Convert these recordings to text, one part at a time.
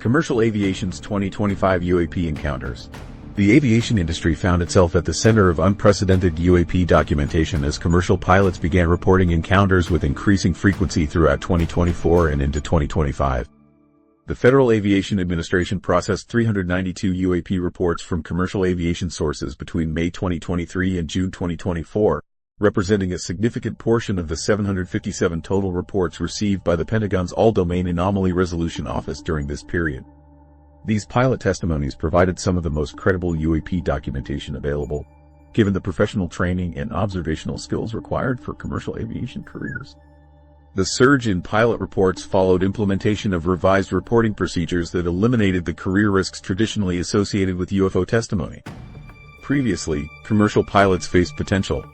Commercial aviation's 2025 UAP encounters. The aviation industry found itself at the center of unprecedented UAP documentation as commercial pilots began reporting encounters with increasing frequency throughout 2024 and into 2025. The Federal Aviation Administration processed 392 UAP reports from commercial aviation sources between May 2023 and June 2024, representing a significant portion of the 757 total reports received by the Pentagon's All-Domain Anomaly Resolution Office during this period. These pilot testimonies provided some of the most credible UAP documentation available, given the professional training and observational skills required for commercial aviation careers. The surge in pilot reports followed implementation of revised reporting procedures that eliminated the career risks traditionally associated with UFO testimony. Previously, commercial pilots faced potential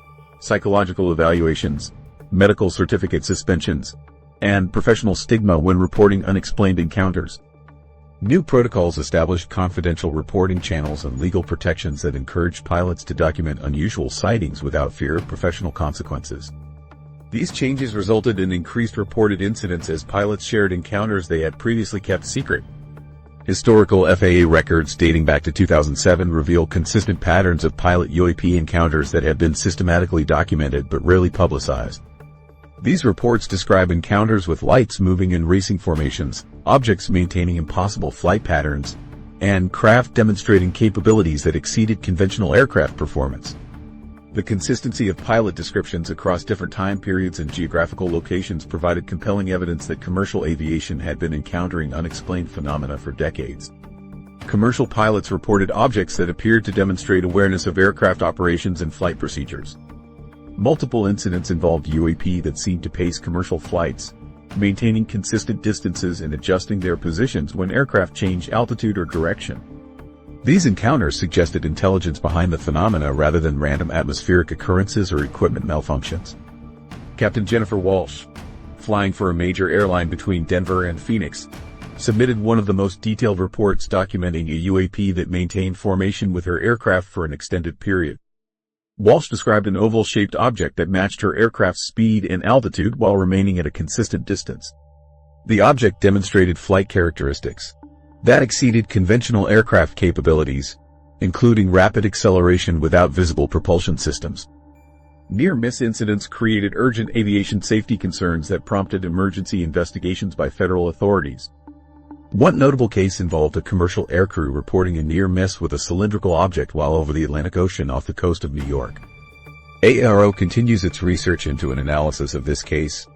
psychological evaluations, medical certificate suspensions, and professional stigma when reporting unexplained encounters. New protocols established confidential reporting channels and legal protections that encouraged pilots to document unusual sightings without fear of professional consequences. These changes resulted in increased reported incidents as pilots shared encounters they had previously kept secret. Historical FAA records dating back to 2007 reveal consistent patterns of pilot UAP encounters that have been systematically documented but rarely publicized. These reports describe encounters with lights moving in racing formations, objects maintaining impossible flight patterns, and craft demonstrating capabilities that exceeded conventional aircraft performance. The consistency of pilot descriptions across different time periods and geographical locations provided compelling evidence that commercial aviation had been encountering unexplained phenomena for decades. Commercial pilots reported objects that appeared to demonstrate awareness of aircraft operations and flight procedures. Multiple incidents involved UAP that seemed to pace commercial flights, maintaining consistent distances and adjusting their positions when aircraft changed altitude or direction. These encounters suggested intelligence behind the phenomena rather than random atmospheric occurrences or equipment malfunctions. Captain Jennifer Walsh, flying for a major airline between Denver and Phoenix, submitted one of the most detailed reports documenting a UAP that maintained formation with her aircraft for an extended period. Walsh described an oval-shaped object that matched her aircraft's speed and altitude while remaining at a consistent distance. The object demonstrated flight characteristics that exceeded conventional aircraft capabilities, including rapid acceleration without visible propulsion systems. Near-miss incidents created urgent aviation safety concerns that prompted emergency investigations by federal authorities. One notable case involved a commercial aircrew reporting a near-miss with a cylindrical object while over the Atlantic Ocean off the coast of New York. ARO continues its research into an analysis of this case,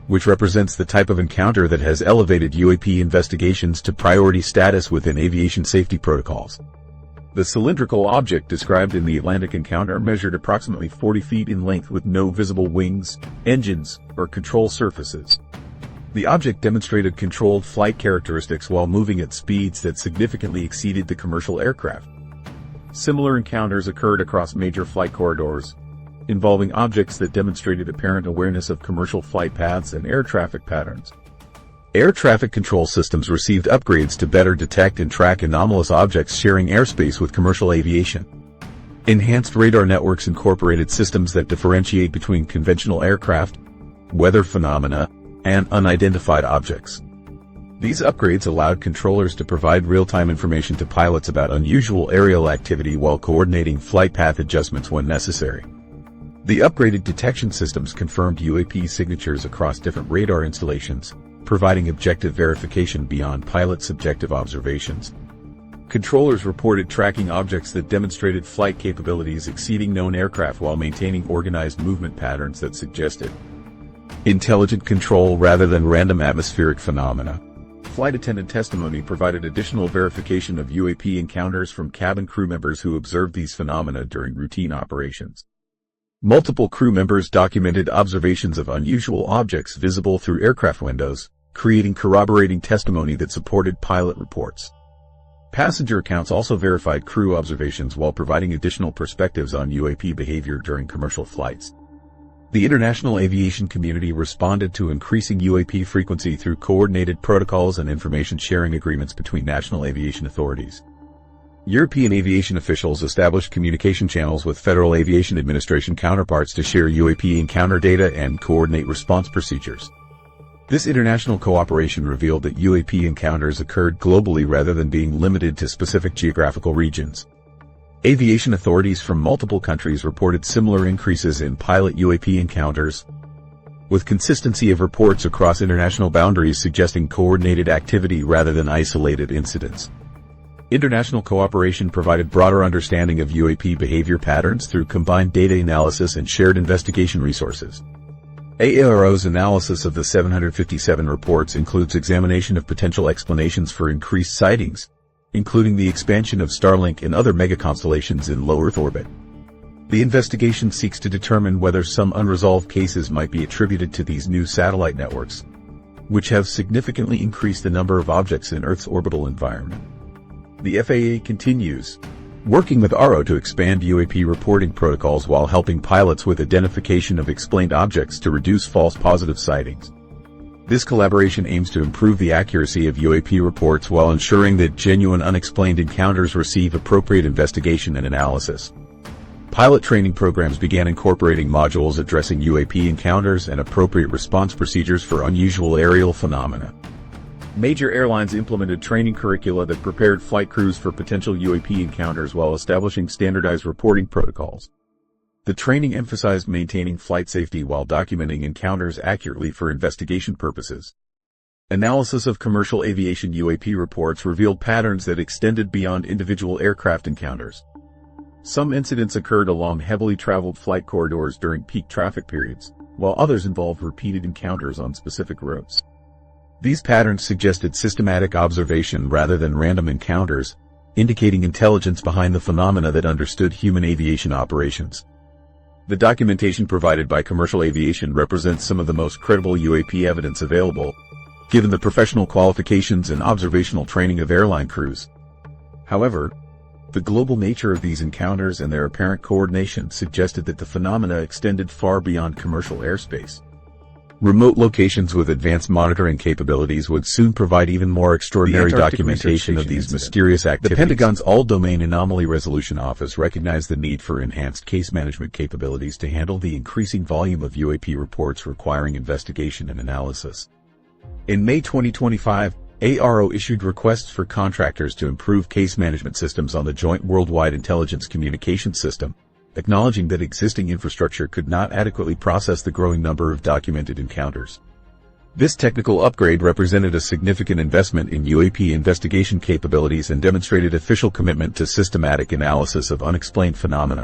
which represents the type of encounter that has elevated UAP investigations to priority status within aviation safety protocols. The cylindrical object described in the Atlantic encounter measured approximately 40 feet in length with no visible wings, engines, or control surfaces. The object demonstrated controlled flight characteristics while moving at speeds that significantly exceeded the commercial aircraft. Similar encounters occurred across major flight corridors, involving objects that demonstrated apparent awareness of commercial flight paths and air traffic patterns. Air traffic control systems received upgrades to better detect and track anomalous objects sharing airspace with commercial aviation. Enhanced radar networks incorporated systems that differentiate between conventional aircraft, weather phenomena, and unidentified objects. These upgrades allowed controllers to provide real-time information to pilots about unusual aerial activity while coordinating flight path adjustments when necessary. The upgraded detection systems confirmed UAP signatures across different radar installations, providing objective verification beyond pilot subjective observations. Controllers reported tracking objects that demonstrated flight capabilities exceeding known aircraft while maintaining organized movement patterns that suggested intelligent control rather than random atmospheric phenomena. Flight attendant testimony provided additional verification of UAP encounters from cabin crew members who observed these phenomena during routine operations. Multiple crew members documented observations of unusual objects visible through aircraft windows, creating corroborating testimony that supported pilot reports. Passenger accounts also verified crew observations while providing additional perspectives on UAP behavior during commercial flights. The international aviation community responded to increasing UAP frequency through coordinated protocols and information sharing agreements between national aviation authorities. European aviation officials established communication channels with Federal Aviation Administration counterparts to share UAP encounter data and coordinate response procedures. This international cooperation revealed that UAP encounters occurred globally rather than being limited to specific geographical regions. Aviation authorities from multiple countries reported similar increases in pilot UAP encounters, with consistency of reports across international boundaries suggesting coordinated activity rather than isolated incidents. International cooperation provided broader understanding of UAP behavior patterns through combined data analysis and shared investigation resources. AARO's analysis of the 757 reports includes examination of potential explanations for increased sightings, including the expansion of Starlink and other megaconstellations in low Earth orbit. The investigation seeks to determine whether some unresolved cases might be attributed to these new satellite networks, which have significantly increased the number of objects in Earth's orbital environment. The FAA continues working with ARO to expand UAP reporting protocols while helping pilots with identification of explained objects to reduce false positive sightings. This collaboration aims to improve the accuracy of UAP reports while ensuring that genuine unexplained encounters receive appropriate investigation and analysis. Pilot training programs began incorporating modules addressing UAP encounters and appropriate response procedures for unusual aerial phenomena. Major airlines implemented training curricula that prepared flight crews for potential UAP encounters while establishing standardized reporting protocols. The training emphasized maintaining flight safety while documenting encounters accurately for investigation purposes. Analysis of commercial aviation UAP reports revealed patterns that extended beyond individual aircraft encounters. Some incidents occurred along heavily traveled flight corridors during peak traffic periods, while others involved repeated encounters on specific routes. These patterns suggested systematic observation rather than random encounters, indicating intelligence behind the phenomena that understood human aviation operations. The documentation provided by commercial aviation represents some of the most credible UAP evidence available, given the professional qualifications and observational training of airline crews. However, the global nature of these encounters and their apparent coordination suggested that the phenomena extended far beyond commercial airspace. Remote locations with advanced monitoring capabilities would soon provide even more extraordinary documentation of these mysterious activities. The Pentagon's All-Domain Anomaly Resolution Office recognized the need for enhanced case management capabilities to handle the increasing volume of UAP reports requiring investigation and analysis. In May 2025, ARO issued requests for contractors to improve case management systems on the Joint Worldwide Intelligence Communications System, acknowledging that existing infrastructure could not adequately process the growing number of documented encounters. This technical upgrade represented a significant investment in UAP investigation capabilities and demonstrated official commitment to systematic analysis of unexplained phenomena.